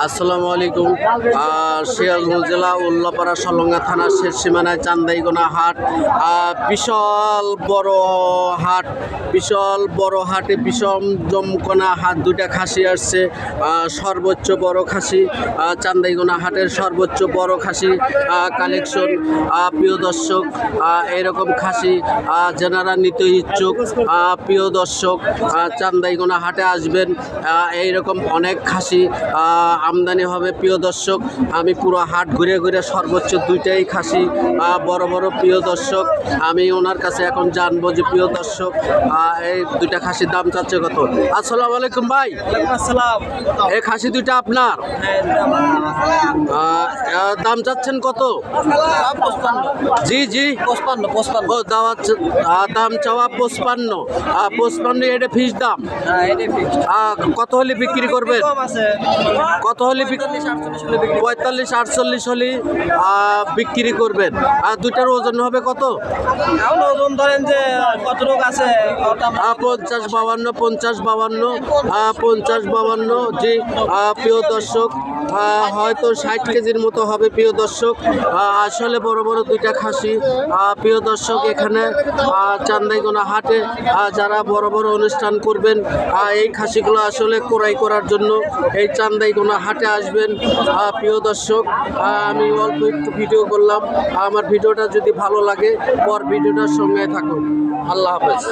আসসালামু আলাইকুম। সিরাজগঞ্জ জেলা উল্লাপাড়া সলঙ্গা থানার শেষ সীমানায় চান্দাইগোনা হাট। বিশাল বড় হাট, বিশাল বড় হাটে বিষম জমকোনা হাট। দুইটা খাসি আসছে, সর্বোচ্চ বড় খাসি, চান্দাইগোনা হাটের সর্বোচ্চ বড় খাসি কালেকশন। প্রিয় দর্শক, এরকম খাসি যারা নিতে ইচ্ছুক, প্রিয় দর্শক চান্দাইগোনা হাটে আসবেন। এইরকম অনেক খাসি আমদানি হবে। প্রিয় দর্শক, আমি পুরো হাট ঘুরে ঘুরে সর্বোচ্চ দুইটাই খাসি বড় বড়। প্রিয় দর্শক, আমি ওনার কাছে এখন জানবো যে প্রিয় দর্শক এই দুইটা খাসির দাম চাচ্ছে কত। আসসালামু আলাইকুম ভাই। এই খাসি দুইটা আপনার? দাম চাচ্ছেন কত? জি জি, 55। ও দাম চাওয়া 55। এটা ফিস দাম। কত হলে বিক্রি করবেন? কত হলে? 45-48 হলে বিক্রি করবেন। আর দুইটার ওজন হবে কত? ওজন ধরেন যে কত রোগ আছে 50-52, 50-52। জি প্রিয় দর্শক, হয়তো 60 কেজির মতো হবে। প্রিয় দর্শক, আসলে বড় বড় দুইটা খাসি। প্রিয় দর্শক, এখানে চান্দাইগোনা হাটে যারা বড় বড় অনুষ্ঠান করবেন, এই খাসিগুলো আসলে ক্রয় করার জন্য এই চান্দাইগোনা হাটে আসবেন। প্রিয় দর্শক, আমি অল্প একটু ভিডিও করলাম। আমার ভিডিওটা যদি ভালো লাগে, পর ভিডিওটার সঙ্গে থাকুন। আল্লাহ হাফেজ।